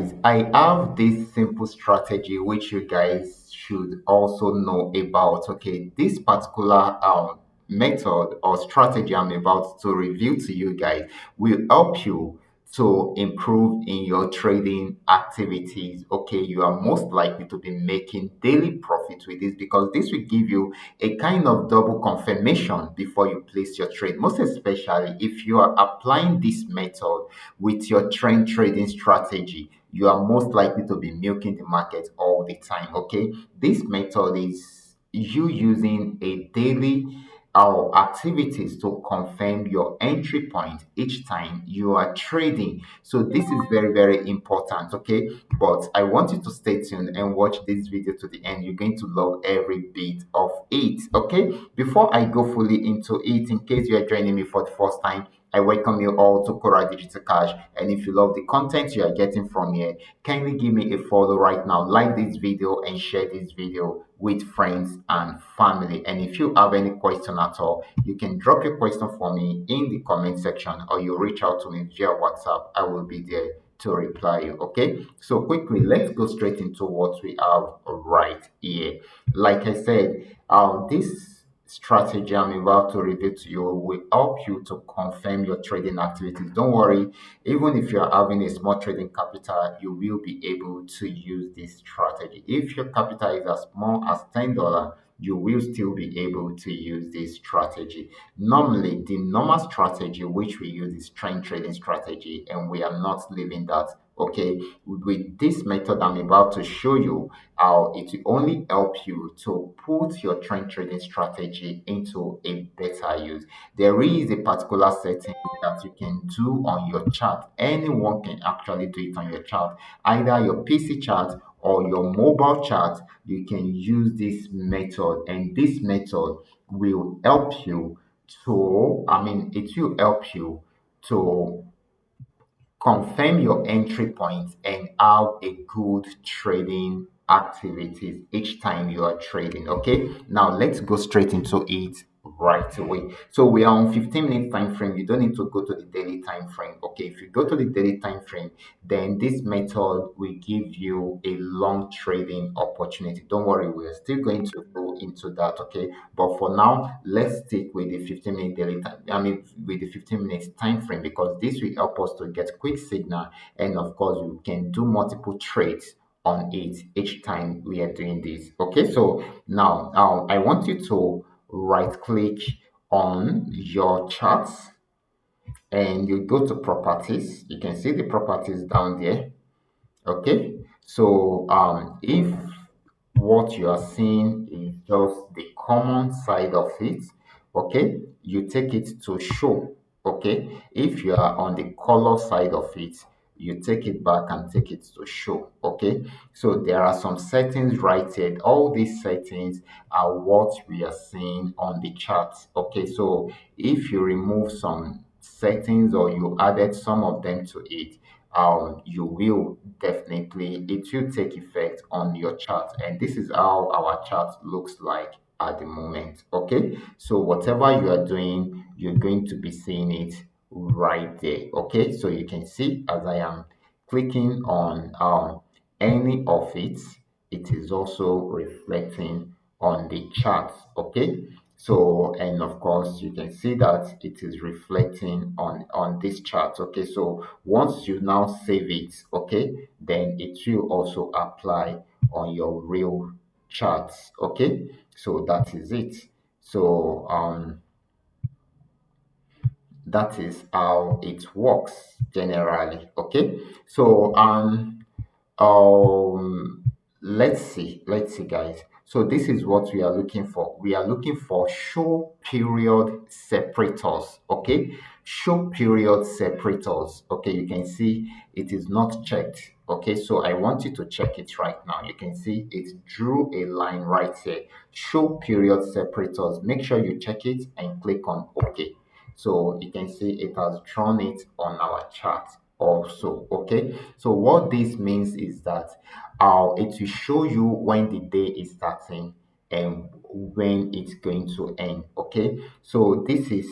guys, I have this simple strategy which you guys should also know about. Okay, this particular method or strategy I'm about to review to you guys will help you to improve in your trading activities. Okay, you are most likely to be making daily profit with this because this will give you a kind of double confirmation before you place your trade, most especially if you are applying this method with your trend trading strategy. You are most likely to be milking the market all the time. Okay, this method is you using a daily activities to confirm your entry point each time you are trading. So this is very, very important. Okay, but I want you to stay tuned and watch this video to the end. You're going to love every bit of it. Okay, before I go fully into it, in case you are joining me for the first time, I welcome you all to Qora Digital Cash. And if you love the content you are getting from here, kindly give me a follow right now, like this video, and share this video with friends and family. And if you have any question at all, you can drop your question for me in the comment section, or you reach out to me via WhatsApp. I will be there to reply you. Okay, so quickly, let's go straight into what we have right here. Like I said, this strategy I'm about to reveal to you will help you to confirm your trading activities. Don't worry, even if you're having a small trading capital, you will be able to use this strategy. If your capital is as small as $10, you will still be able to use this strategy. Normally, the normal strategy which we use is trend trading strategy, and we are not leaving that. Okay, with this method I'm about to show you, how it will only help you to put your trend trading strategy into a better use. There is a particular setting that you can do on your chart. Anyone can actually do it on your chart, either your PC chart or your mobile chart. You can use this method, and this method will help you to, it will help you to confirm your entry points and have a good trading activities each time you are trading. Okay, now let's go straight into it right away. So we are on 15-minute time frame. You don't need to go to the daily time frame. Okay, if you go to the daily time frame, then this method will give you a long trading opportunity. Don't worry, we're still going to go into that. Okay, but for now, let's stick with the 15-minute daily time. With the 15 minutes time frame, because this will help us to get quick signal, and of course, we can do multiple trades on it each time we are doing this. Okay, so now I want you to right click on your charts and you go to properties. You can see the properties down there. Okay, so if what you are seeing is just the common side of it, okay, you take it to show. Okay, if you are on the color side of it, you take it back and take it to show. Okay, so there are some settings right here. All these settings are what we are seeing on the chart. Okay, so if you remove some settings or you added some of them to it, you will definitely, it will take effect on your chart. And this is how our chart looks like at the moment. Okay, so whatever you are doing, you're going to be seeing it right there. Okay, so you can see as I am clicking on any of it, it is also reflecting on the chart. Okay, so and of course you can see that it is reflecting on this chart. Okay, so once you now save it, okay, then it will also apply on your real charts. Okay, so that is it. So that is how it works generally. Okay, so um let's see guys, so this is what we are looking for. We are looking for show period separators. Okay, show period separators. Okay, you can see it is not checked. Okay, so I want you to check it right now. You can see it drew a line right here, show period separators. Make sure you check it and click on OK. So you can see it has drawn it on our chart also. Okay, so what this means is that it will show you when the day is starting and when it's going to end. Okay, so this is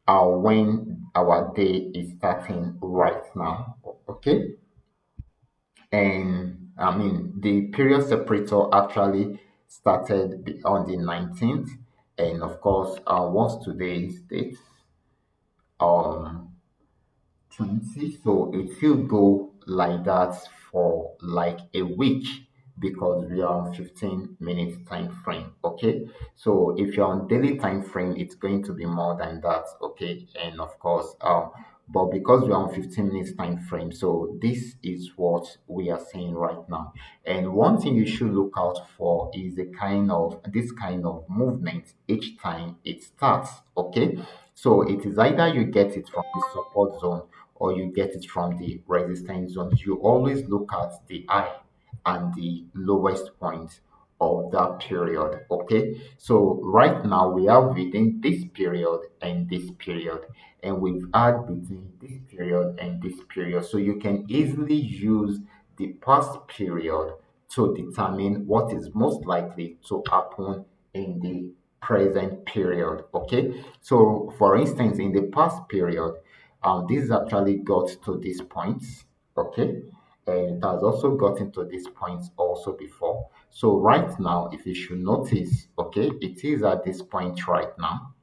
when our day is starting right now. Okay, And I mean, the period separator actually started on the 19th. And of course, what's today's date? Um, 20. So it will go like that for like a week because we are on 15 minutes time frame. Okay. So if you're on daily time frame, it's going to be more than that. Okay. And of course, but because we're on 15 minutes time frame, so this is what we are seeing right now. And one thing you should look out for is the kind of this kind of movement each time it starts. Okay. So it is either you get it from the support zone or you get it from the resistance zone. You always look at the high and the lowest point of that period. Okay, so right now we are within this period and this period, and we've had between this period and this period. So you can easily use the past period to determine what is most likely to happen in the present period. Okay, so for instance, in the past period, this actually got to this point. Okay, and it has also gotten to this point also before. So right now, if you should notice, okay, it is at this point right now.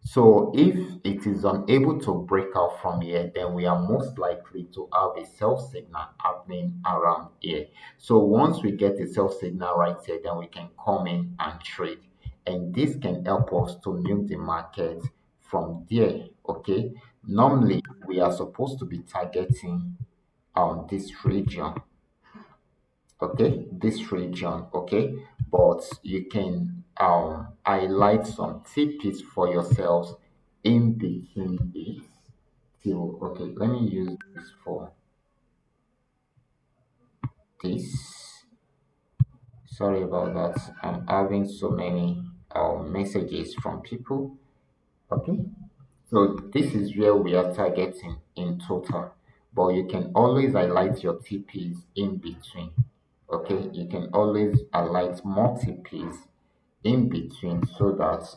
So if it is unable to break out from here, then we are most likely to have a sell signal happening around here. So once we get a sell signal right here, then we can come in and trade. And this can help us to milk the market from there. Okay. Normally we are supposed to be targeting this region, okay, this region, okay, but you can highlight some TPs for yourselves in between it till, okay, let me use this for this. Sorry about that, I'm having so many messages from people. Okay, so this is where we are targeting in total, but you can always highlight your TPs in between. Okay, you can always highlight more TPs in between so that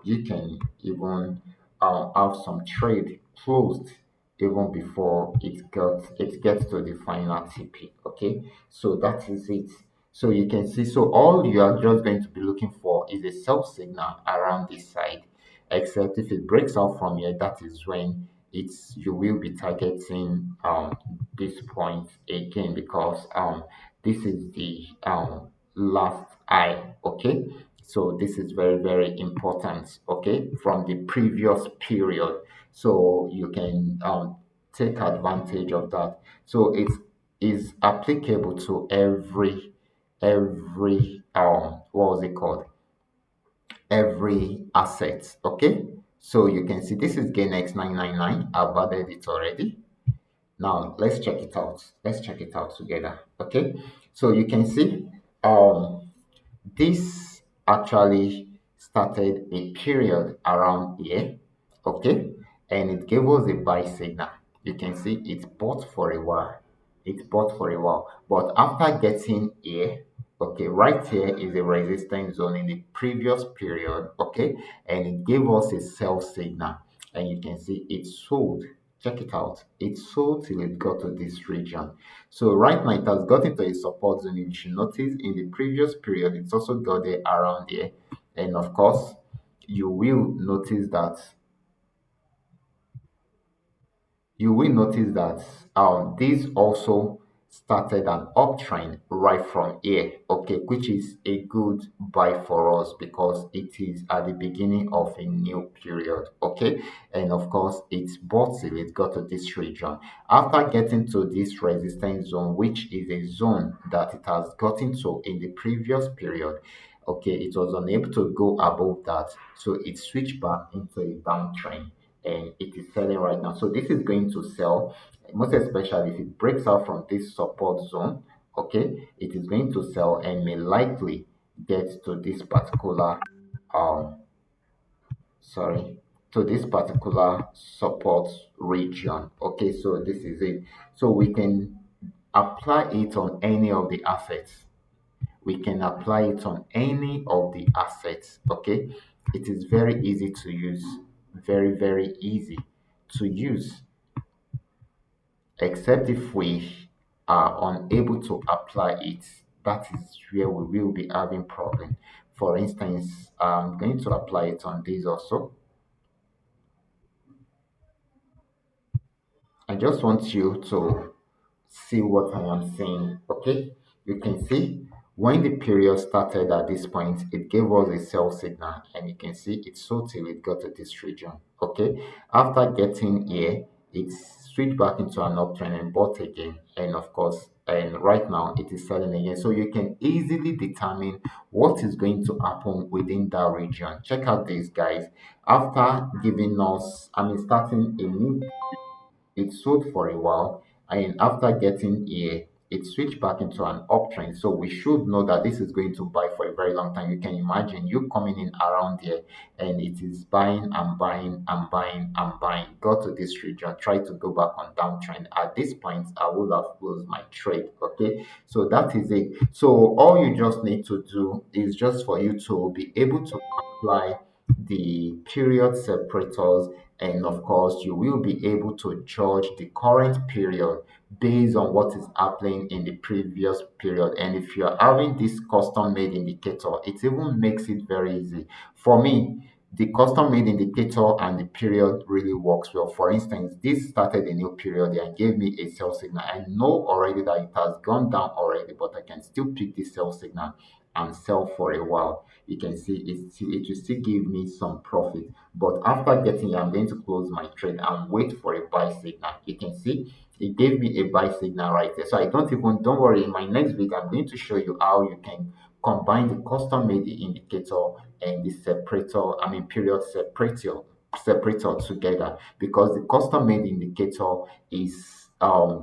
you can even have some trade closed even before it gets to the final TP. Okay, so that is it. So you can see, so all you are just going to be looking for is a sell signal around this side, except if it breaks out from here, that is when it's you will be targeting this point again because this is the last high. Okay, so this is very very important, okay, from the previous period, so you can take advantage of that. So it is applicable to every what was it called, every asset. Okay, so you can see this is gain x999. I've added it already. Now let's check it out together. Okay, so you can see this actually started a period around here, okay, and it gave us a buy signal. You can see it bought for a while. It bought for a while, but after getting here, okay, right here is a resistance zone in the previous period, okay, and it gave us a sell signal, and you can see it sold. Check it out. It sold till it got to this region. So right now it has got into a support zone. You should notice in the previous period, it's also got there around here. And of course, you will notice that this also started an uptrend right from here, okay, which is a good buy for us because it is at the beginning of a new period, okay, and of course it's bought till it got to this region. After getting to this resistance zone, which is a zone that it has gotten to in the previous period, okay, it was unable to go above that, so it switched back into a downtrend and it is selling right now. So this is going to sell, most especially if it breaks out from this support zone. Okay, it is going to sell and may likely get to this particular um sorry, to this particular support region. Okay, so this is it. So we can apply it on any of the assets. We can apply it on any of the assets. Okay, it is very easy to use, very easy to use, except if we are unable to apply it, that is where we will be having problem. For instance, I'm going to apply it on this also. I just want you to see what I am saying. Okay, you can see when the period started at this point, it gave us a sell signal, and you can see it sold till it got to this region. Okay, after getting here, it switched back into an uptrend and bought again, and of course, and right now it is selling again. So you can easily determine what is going to happen within that region. Check out these guys. After giving us, starting a new, it sold for a while, and after getting here, it switched back into an uptrend. So we should know that this is going to buy for a very long time. You can imagine you coming in around here, and it is buying and buying and buying and buying. Got to this region, try to go back on downtrend. At this point, I would have closed my trade. Okay, so that is it. So all you just need to do is just for you to be able to apply the period separators, and of course you will be able to judge the current period based on what is happening in the previous period. And if you're having this custom made indicator, it even makes it very easy. For me, the custom made indicator and the period really works well. For instance, this started a new period and gave me a sell signal. I know already that it has gone down already, but I can still pick this sell signal and sell for a while. You can see it will still give me some profit. But after getting here, I'm going to close my trade and wait for a buy signal. You can see it gave me a buy signal right there. So I don't worry. In my next video, I'm going to show you how you can combine the custom made indicator and the separator, period separator together, because the custom made indicator is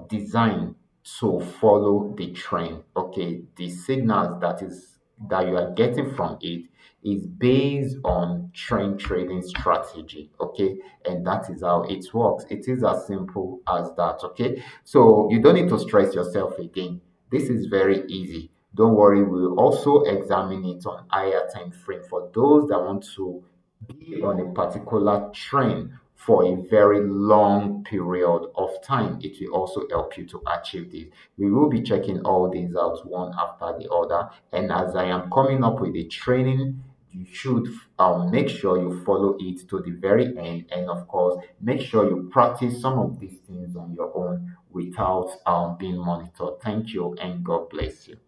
designed to follow the trend. Okay, the signals that you are getting from it is based on trend trading strategy. Okay, and that is how it works. It is as simple as that. Okay, so you don't need to stress yourself again. This is very easy. Don't worry, we'll also examine it on higher time frame for those that want to be on a particular trend for a very long period of time. It will also help you to achieve this. We will be checking all these out one after the other. And as I am coming up with a training, you should make sure you follow it to the very end. And of course, make sure you practice some of these things on your own without being monitored. Thank you, and God bless you.